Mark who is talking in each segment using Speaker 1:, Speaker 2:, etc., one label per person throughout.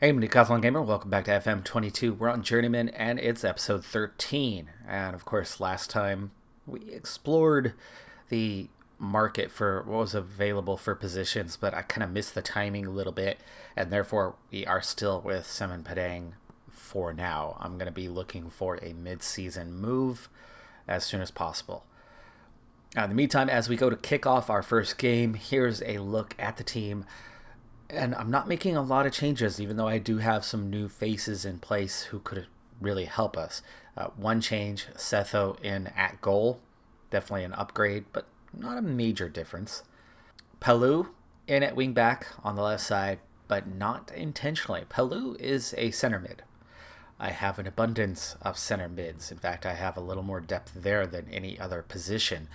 Speaker 1: Hey, I'm Decathlon Gamer. Welcome back to FM22. We're on Journeyman, and it's episode 13. And of course, last time we explored the market for what was available for positions, but I kind of missed the timing a little bit, and therefore we are still with Semen Padang for now. I'm going to be looking for a mid-season move as soon as possible. In the meantime, as we go to kick off our first game, here's a look at the team. And I'm not making a lot of changes, even though I do have some new faces in place who could really help us. One change, Setho in at goal. Definitely an upgrade, but not a major difference. Palu in at wingback on the left side, but not intentionally. Palu is a center mid. I have an abundance of center mids. In fact, I have a little more depth there than any other position.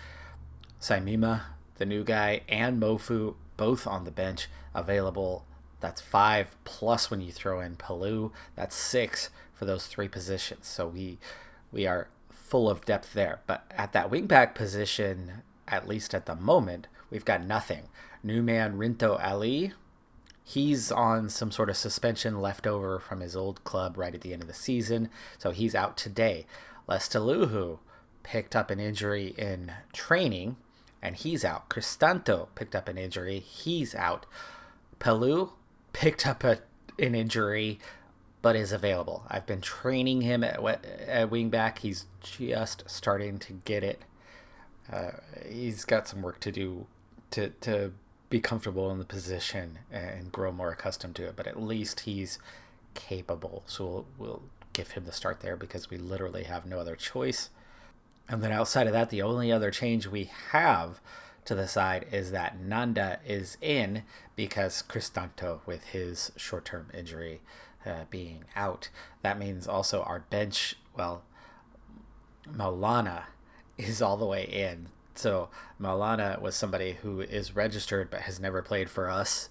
Speaker 1: Saimima, the new guy, and Mofu both on the bench available. That's 5 plus when you throw in Palu. That's 6 for those 3 positions. So we are full of depth there. But at that wingback position, at least at the moment, we've got nothing. New man Rinto Ali, he's on some sort of suspension left over from his old club right at the end of the season. So he's out today. Lestaluhu picked up an injury in training, and he's out. Cristanto picked up an injury. He's out. Palu picked up an injury, but is available. I've been training him at wingback. He's just starting to get it. He's got some work to do to be comfortable in the position and grow more accustomed to it, but at least he's capable. So we'll give him the start there because we literally have no other choice. And then outside of that, the only other change we have to the side is that Nanda is in because Cristanto, with his short-term injury being out. That means also our bench, well, Maulana is all the way in. So Maulana was somebody who is registered but has never played for us.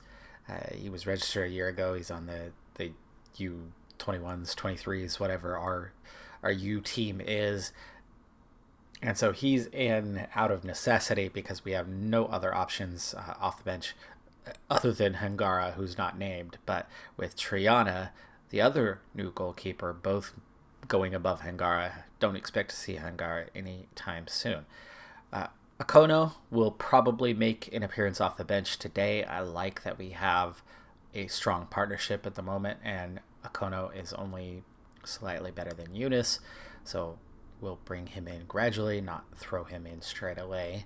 Speaker 1: He was registered a year ago. He's on the U21s, 23s, whatever our U team is. And so he's in out of necessity because we have no other options off the bench other than Hangara, who's not named. But with Triana, the other new goalkeeper, both going above Hangara, don't expect to see Hangara anytime soon. Akono will probably make an appearance off the bench today. I like that we have a strong partnership at the moment, and Akono is only slightly better than Eunice. So we'll bring him in gradually, not throw him in straight away.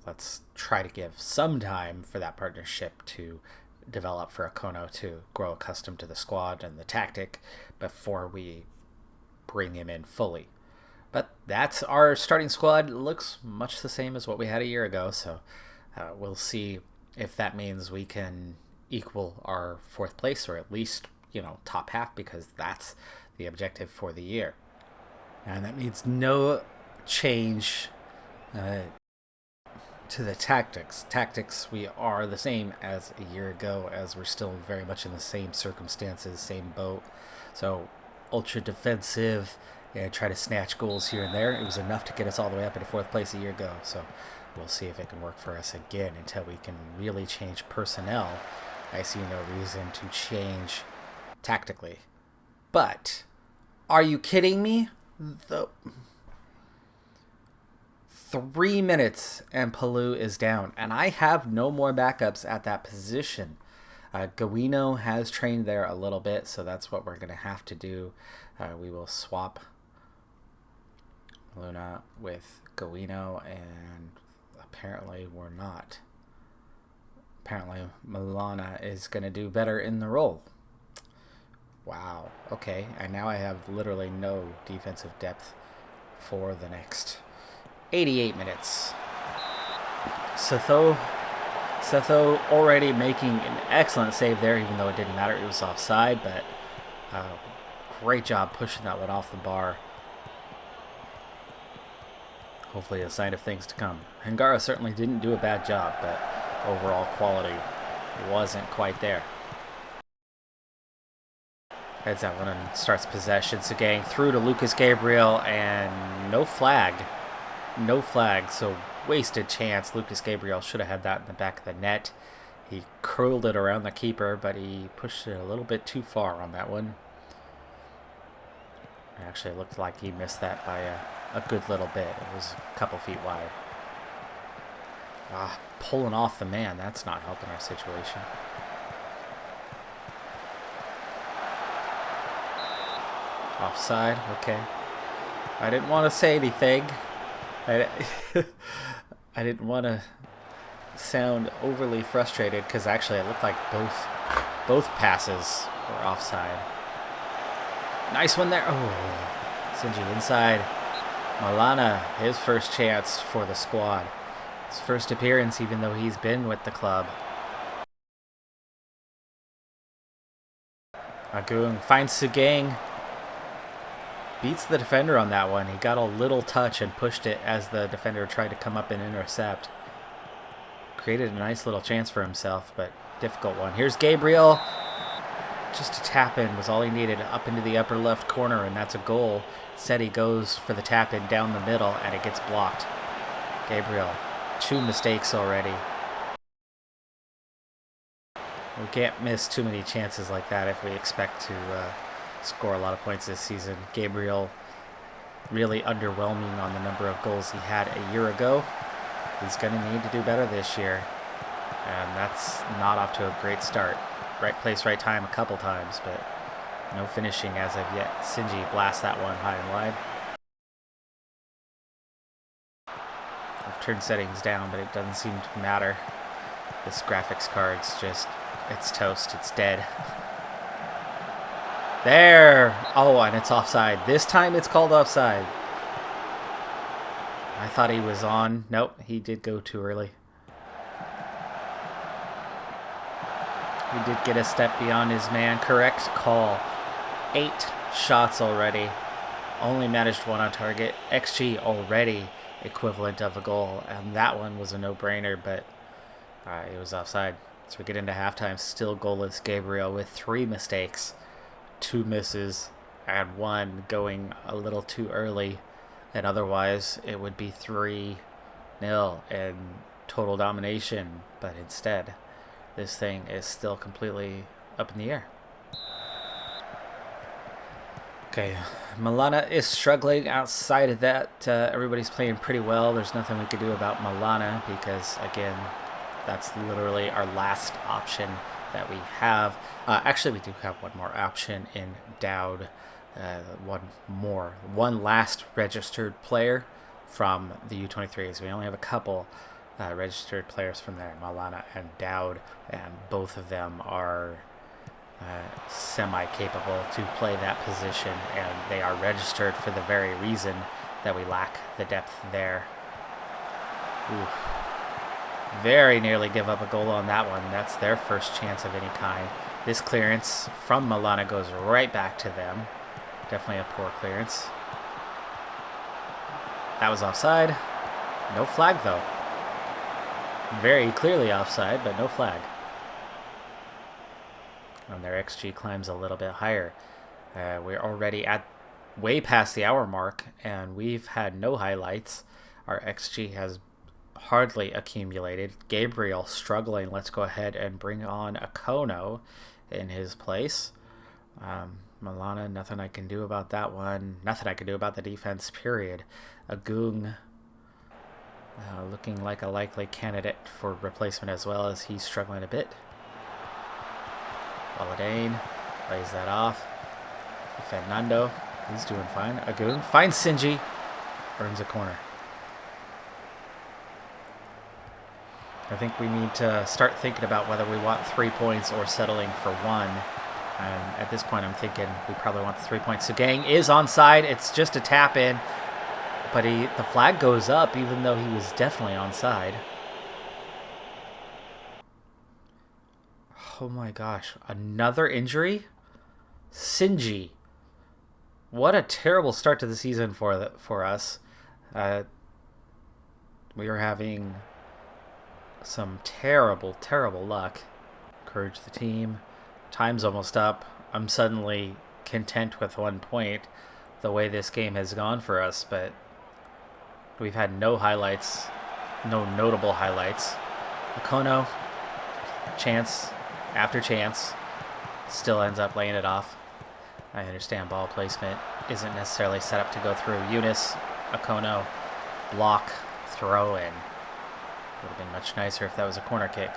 Speaker 1: Let's try to give some time for that partnership to develop, for Akono to grow accustomed to the squad and the tactic before we bring him in fully. But that's our starting squad. It looks much the same as what we had a year ago, so we'll see if that means we can equal our 4th place, or at least, top half, because that's the objective for the year. And that means no change to the tactics. Tactics, we are the same as a year ago, as we're still very much in the same circumstances, same boat. So ultra defensive, and try to snatch goals here and there. It was enough to get us all the way up into 4th place a year ago. So we'll see if it can work for us again until we can really change personnel. I see no reason to change tactically. But are you kidding me? 3 minutes and Palu is down, and I have no more backups at that position. Guino has trained there a little bit, so that's what we're going to have to do. We will swap Luna with Guino, and apparently we're not. Apparently Milana is going to do better in the role. Wow, okay, and now I have literally no defensive depth for the next 88 minutes. Setho already making an excellent save there, even though it didn't matter. It was offside, but great job pushing that one off the bar. Hopefully a sign of things to come. Hangara certainly didn't do a bad job, but overall quality wasn't quite there. Heads that one and starts possession. So getting through to Lucas Gabriel, and no flag. No flag, so wasted chance. Lucas Gabriel should have had that in the back of the net. He curled it around the keeper, but he pushed it a little bit too far on that one. It actually looked like he missed that by a good little bit. It was a couple feet wide. Pulling off the man. That's not helping our situation. Offside. Okay. I didn't want to say anything. I didn't want to sound overly frustrated because actually it looked like both passes were offside. Nice one there. Oh, Sinji inside. Malana, his first chance for the squad. His first appearance, even though he's been with the club. Agung finds Sugang. Beats the defender on that one. He got a little touch and pushed it as the defender tried to come up and intercept. Created a nice little chance for himself, but difficult one. Here's Gabriel. Just a tap-in was all he needed up into the upper left corner, and that's a goal. Instead, he goes for the tap-in down the middle, and it gets blocked. Gabriel, 2 mistakes already. We can't miss too many chances like that if we expect to score a lot of points this season. Gabriel really underwhelming on the number of goals he had a year ago. He's going to need to do better this year, and that's not off to a great start. Right place, right time a couple times, but no finishing as of yet. Sinji blasts that one high and wide. I've turned settings down, but it doesn't seem to matter. This graphics card's just, it's toast, it's dead. There! Oh, and it's offside. This time it's called offside. I thought he was on. Nope, he did go too early. He did get a step beyond his man. Correct call. 8 shots already. Only managed 1 on target. XG already equivalent of a goal. And that one was a no-brainer, but it was offside. So we get into halftime. Still goalless Gabriel with 3 mistakes. 2 misses and 1 going a little too early. And otherwise, it would be 3-0 and total domination. But instead, this thing is still completely up in the air. Okay, Malana is struggling outside of that. Everybody's playing pretty well. There's nothing we could do about Malana because, again, that's literally our last option that we have. Actually, we do have one more option in Dowd. One last registered player from the U23s. We only have a couple registered players from there, Malana and Dowd, and both of them are semi-capable to play that position, and they are registered for the very reason that we lack the depth there. Oof. Very nearly give up a goal on that one. That's their first chance of any kind. This clearance from Malana goes right back to them. Definitely a poor clearance. That was offside. No flag, though. Very clearly offside, but no flag. And their XG climbs a little bit higher. We're already at way past the hour mark, and we've had no highlights. Our XG has hardly accumulated. Gabriel struggling. Let's go ahead and bring on Akono in his place. Malana, nothing I can do about that one. Nothing I can do about the defense, period. Agung looking like a likely candidate for replacement as well, as he's struggling a bit. Waladane lays that off. Fernando, he's doing fine. Agung finds Sinji, earns a corner. I think we need to start thinking about whether we want 3 points or settling for 1. And at this point, I'm thinking we probably want the 3 points. So Gang is onside. It's just a tap in, but the flag goes up even though he was definitely onside. Oh my gosh, another injury? Sinji. What a terrible start to the season for us. We are having some terrible luck. Encourage the team. Time's almost up. I'm suddenly content with 1 point the way this game has gone for us, but we've had no highlights, no notable highlights. Akono chance after chance, still ends up laying it off. I understand ball placement isn't necessarily set up to go through. Eunice, Akono, block, throw in. Would have been much nicer if that was a corner kick.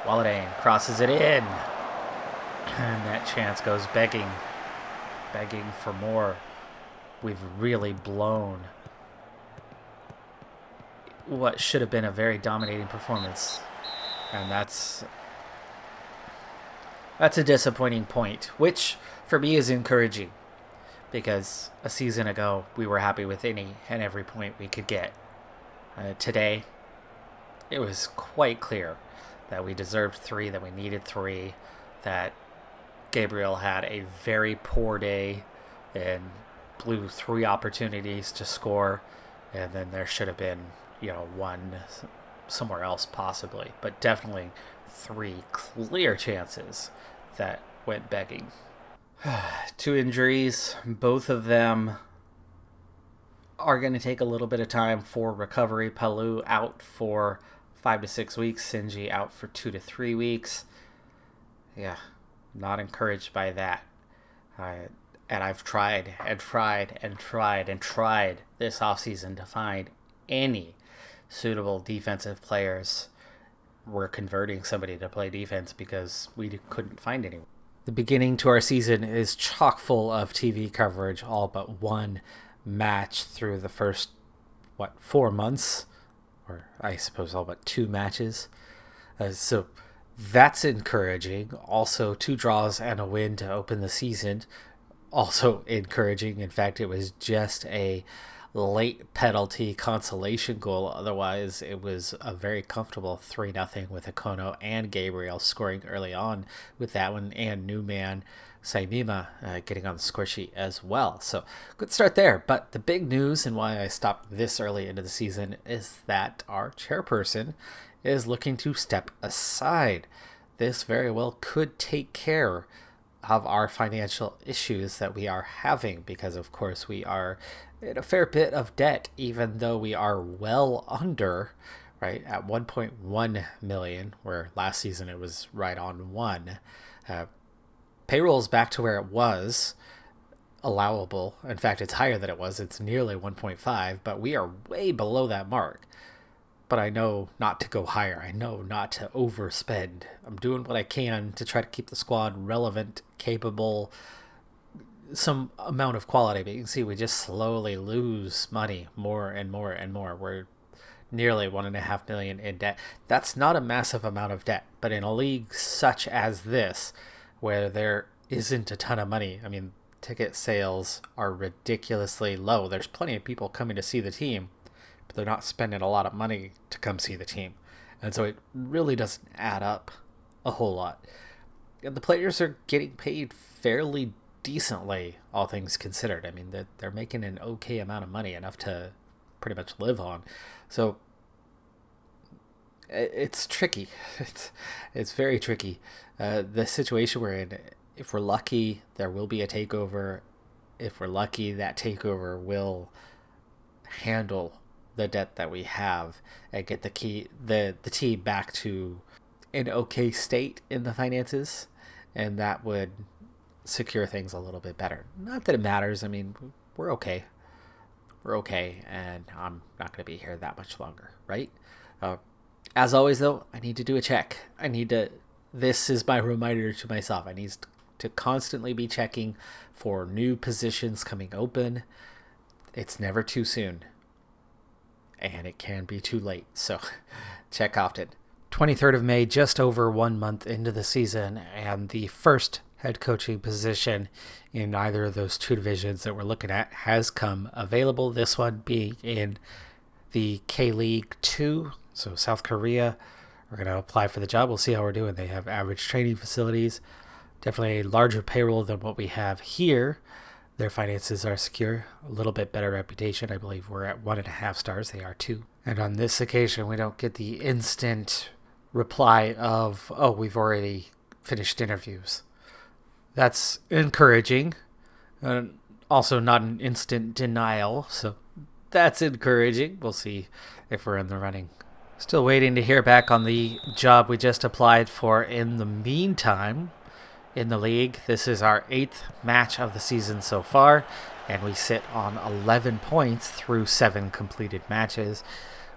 Speaker 1: Walladane crosses it in. And that chance goes begging for more. We've really blown what should have been a very dominating performance. And that's a disappointing point, which for me is encouraging, because a season ago we were happy with any and every point we could get. Today, it was quite clear that we deserved 3, that we needed 3, that Gabriel had a very poor day and blew 3 opportunities to score, and then there should have been, 1 somewhere else possibly, but definitely 3 clear chances that went begging. 2 injuries, both of them are going to take a little bit of time for recovery. Palu out for 5 to 6 weeks, Sinji out for 2 to 3 weeks. Yeah, not encouraged by that. And I've tried this offseason to find any suitable defensive players. We're converting somebody to play defense because we couldn't find anyone. The beginning to our season is chock full of TV coverage, all but one match through the first, 4 months? Or I suppose all but 2 matches. So that's encouraging. Also, 2 draws and a win to open the season. Also encouraging. In fact, it was just a late penalty consolation goal. Otherwise, it was a very comfortable 3-0 with Akono and Gabriel scoring early on with that one, and new man Saimima getting on the score sheet as well. So good start there. But the big news, and why I stopped this early into the season, is that our chairperson is looking to step aside. This very well could take care of our financial issues that we are having, because of course we are in a fair bit of debt, even though we are well under, right, at 1.1 million, where last season it was right on 1. Payroll's back to where it was allowable. In fact, it's higher than it was. It's nearly 1.5, but we are way below that mark. But I know not to go higher. I know not to overspend. I'm doing what I can to try to keep the squad relevant, capable, some amount of quality. But you can see we just slowly lose money more and more and more. We're nearly 1.5 million in debt. That's not a massive amount of debt, but in a league such as this, where there isn't a ton of money, I mean, ticket sales are ridiculously low. There's plenty of people coming to see the team, but they're not spending a lot of money to come see the team. And so it really doesn't add up a whole lot. And the players are getting paid fairly decently, all things considered. I mean, they're making an okay amount of money, enough to pretty much live on. So it's tricky. It's very tricky. The situation we're in, if we're lucky, there will be a takeover. If we're lucky, that takeover will handle the debt that we have and get the team back to an okay state in the finances, and that would secure things a little bit better. Not that it matters. I mean, we're okay. We're okay, and I'm not going to be here that much longer, right? As always, though, I need to do a check. This is my reminder to myself. I need to constantly be checking for new positions coming open. It's never too soon, and it can be too late, so check often. 23rd of May, just over 1 month into the season, and the first head coaching position in either of those 2 divisions that we're looking at has come available. This one being in the K-League 2, so South Korea. We're going to apply for the job. We'll see how we're doing. They have average training facilities, definitely a larger payroll than what we have here. Their finances are secure, a little bit better reputation. I believe we're at 1.5 stars. They are 2. And on this occasion, we don't get the instant reply of, oh, we've already finished interviews. That's encouraging. Also not an instant denial, so that's encouraging. We'll see if we're in the running Still waiting to hear back on the job we just applied for. In the meantime, in the league, this is our 8th match of the season so far, and we sit on 11 points through 7 completed matches,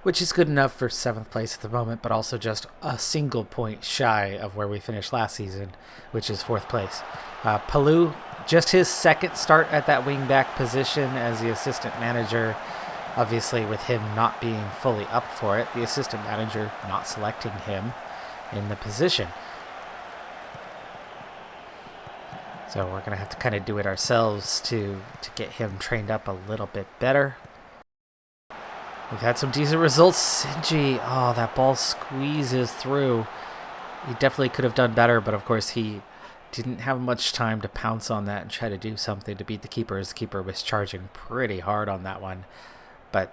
Speaker 1: which is good enough for 7th place at the moment, but also just a single point shy of where we finished last season, which is 4th place. Palou, just his second start at that wing-back position as the assistant manager. Obviously, with him not being fully up for it, the assistant manager not selecting him in the position. So we're going to have to kind of do it ourselves to get him trained up a little bit better. We've had some decent results. Sinji, oh, that ball squeezes through. He definitely could have done better, but of course he didn't have much time to pounce on that and try to do something to beat the keeper, as the keeper was charging pretty hard on that one. But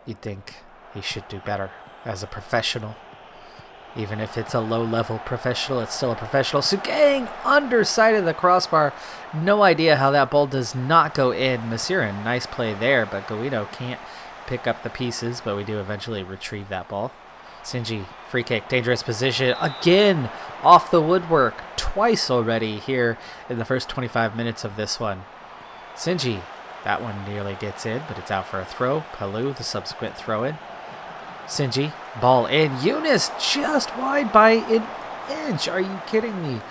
Speaker 1: you'd think he should do better as a professional. Even if it's a low-level professional, it's still a professional. Sugang, underside of the crossbar. No idea how that ball does not go in. Masirin, nice play there, but Guido can't pick up the pieces, but we do eventually retrieve that ball. Sinji, free kick, dangerous position. Again, off the woodwork. Twice already here in the first 25 minutes of this one. Sinji, that one nearly gets in, but it's out for a throw. Palou, the subsequent throw-in. Sinji, ball in. Yunus just wide by an inch. Are you kidding me?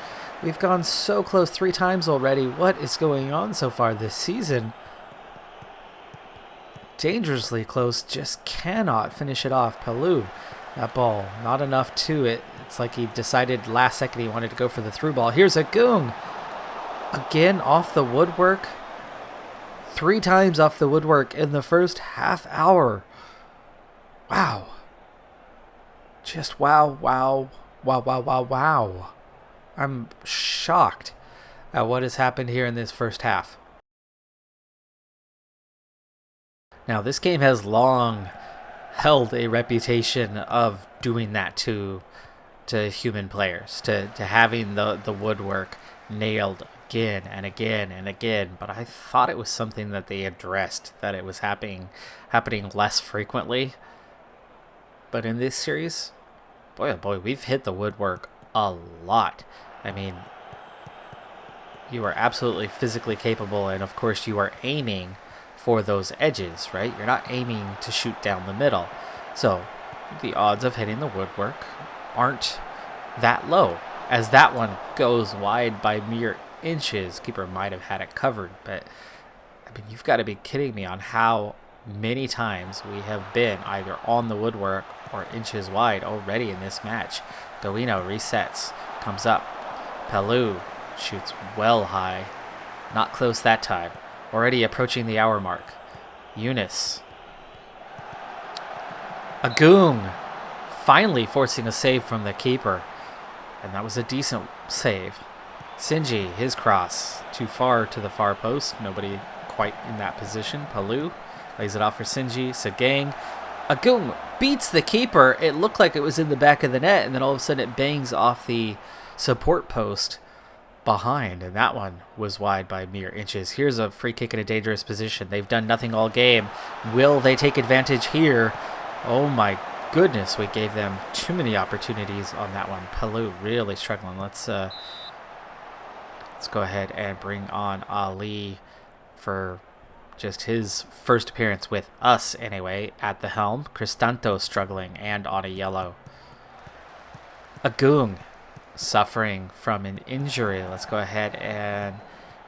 Speaker 1: We've gone so close 3 times already. What is going on so far this season? Dangerously close. Just cannot finish it off. Palou, that ball, not enough to it. It's like he decided last second he wanted to go for the through ball. Here's a Goong. Again, off the woodwork. 3 times off the woodwork in the first half hour. Wow. Just wow, wow, wow, wow, wow, wow. I'm shocked at what has happened here in this first half. Now, this game has long held a reputation of doing that to human players, to having the woodwork nailed again and again and again, but I thought it was something that they addressed, that it was happening less frequently. But in this series, boy oh boy, we've hit the woodwork a lot. I mean, you are absolutely physically capable, and of course you are aiming for those edges, right? You're not aiming to shoot down the middle. So the odds of hitting the woodwork aren't that low, as that one goes wide by mere inches. Keeper might have had it covered, but I mean, you've got to be kidding me on how many times we have been either on the woodwork or inches wide already in this match. Guino resets, comes up. Palou shoots well high. Not close that time. Already approaching the hour mark. Yunus. Agung finally forcing a save from the keeper. And that was a decent save. Sinji, his cross. Too far to the far post. Nobody quite in that position. Palou lays it off for Sinji. Sagang. Agung beats the keeper. It looked like it was in the back of the net, and then all of a sudden it bangs off the support post behind, and that one was wide by mere inches. Here's a free kick in a dangerous position. They've done nothing all game. Will they take advantage here? Oh my goodness, we gave them too many opportunities on that one. Palou really struggling. Let's go ahead and bring on Ali for just his first appearance with us anyway at the helm. Cristanto struggling and on a yellow. Agung suffering from an injury. Let's go ahead and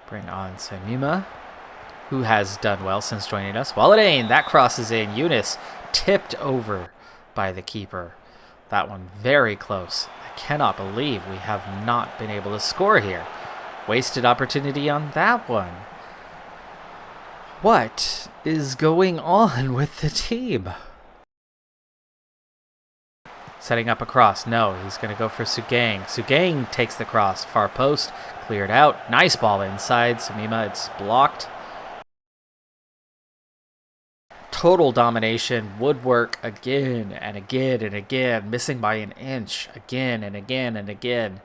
Speaker 1: bring on Samima, who has done well since joining us. Waladain, that crosses in. Yunus tipped over by the keeper. That one very close. I cannot believe we have not been able to score here. Wasted opportunity on that one. What is going on with the team? Setting up a cross. No, he's going to go for Sugang. Sugang takes the cross. Far post. Cleared out. Nice ball inside. Samima, it's blocked. Total domination. Woodwork again and again and again. Missing by an inch. Again and again and again.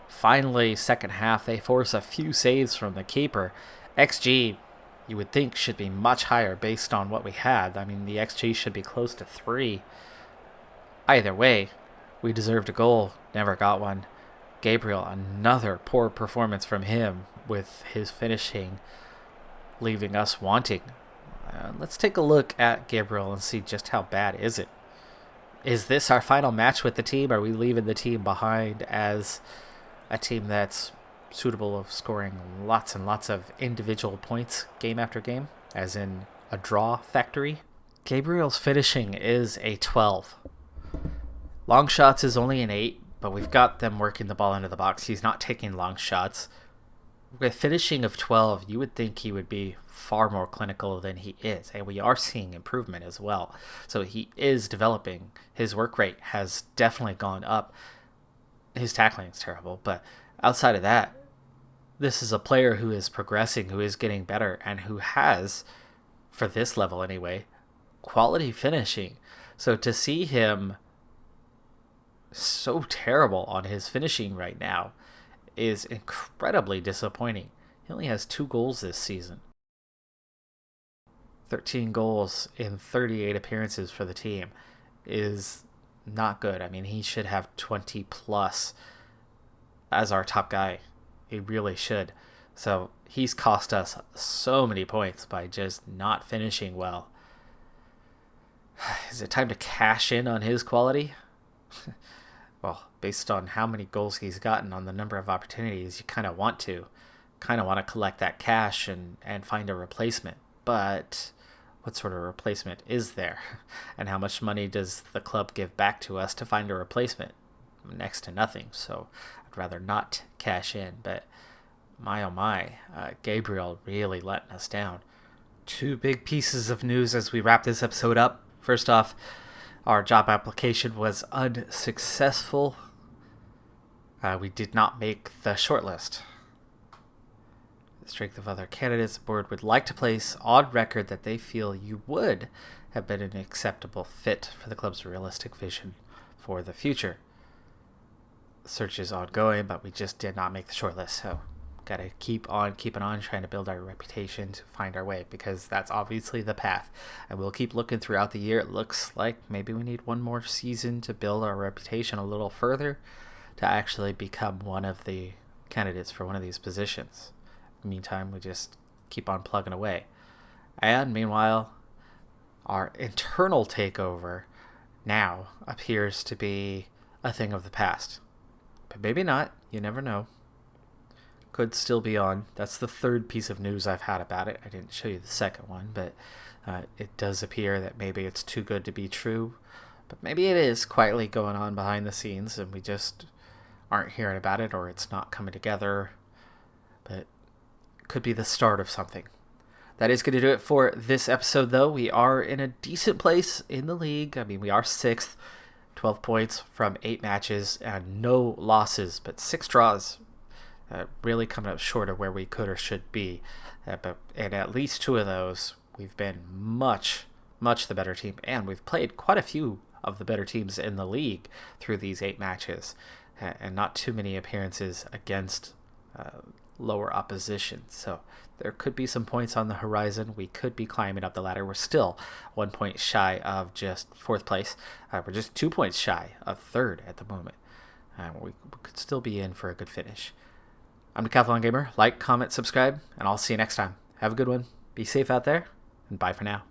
Speaker 1: Finally, second half, they force a few saves from the keeper. XG, you would think, should be much higher based on what we had. I mean, the XG should be close to 3. Either way, we deserved a goal, never got one. Gabriel, another poor performance from him with his finishing leaving us wanting. Let's take a look at Gabriel and see just how bad is it. Is this our final match with the team? Are we leaving the team behind as a team that's suitable of scoring lots and lots of individual points game after game, as in a draw factory? Gabriel's finishing is a 12. Long shots is only an 8, but we've got them working the ball into the box. He's not taking long shots. With finishing of 12, you would think he would be far more clinical than he is, and we are seeing improvement as well. So he is developing. His work rate has definitely gone up. His tackling is terrible, but outside of that, this is a player who is progressing, who is getting better, and who has, for this level anyway, quality finishing. So to see him so terrible on his finishing right now is incredibly disappointing. He only has 2 goals this season. 13 goals in 38 appearances for the team is not good. I mean, he should have 20 plus as our top guy. He really should. So he's cost us so many points by just not finishing well. Is it time to cash in on his quality? Well, based on how many goals he's gotten on the number of opportunities, you kind of want to collect that cash and find a replacement. But what sort of replacement is there? And how much money does the club give back to us to find a replacement? Next to nothing. So I'd rather not cash in. But my oh my, Gabriel really letting us down. 2 big pieces of news as we wrap this episode up. First off, our job application was unsuccessful. We did not make the shortlist. The strength of other candidates, the board would like to place on record that they feel you would have been an acceptable fit for the club's realistic vision for the future. The search is ongoing, but we just did not make the shortlist, so gotta keep on keeping on, trying to build our reputation to find our way, because that's obviously the path, and we'll keep looking throughout the year. It looks like maybe we need one more season to build our reputation a little further to actually become one of the candidates for one of these positions. In the meantime, we just keep on plugging away. And meanwhile, our internal takeover now appears to be a thing of the past, but maybe not. You never know. Could still be on. That's the 3rd piece of news I've had about it. I didn't show you the second one, but it does appear that maybe it's too good to be true. But maybe it is quietly going on behind the scenes and we just aren't hearing about it, or it's not coming together. But it could be the start of something. That is going to do it for this episode, though. We are in a decent place in the league. I mean, we are 6th, 12 points from 8 matches and no losses, but 6 draws. Really coming up short of where we could or should be. But in at least 2 of those, we've been much the better team. And we've played quite a few of the better teams in the league through these 8 matches. And not too many appearances against lower opposition. So there could be some points on the horizon. We could be climbing up the ladder. We're still 1 point shy of just 4th place. We're just 2 points shy of 3rd at the moment. We could still be in for a good finish. I'm Decathlon Gamer. Like, comment, subscribe, and I'll see you next time. Have a good one. Be safe out there, and bye for now.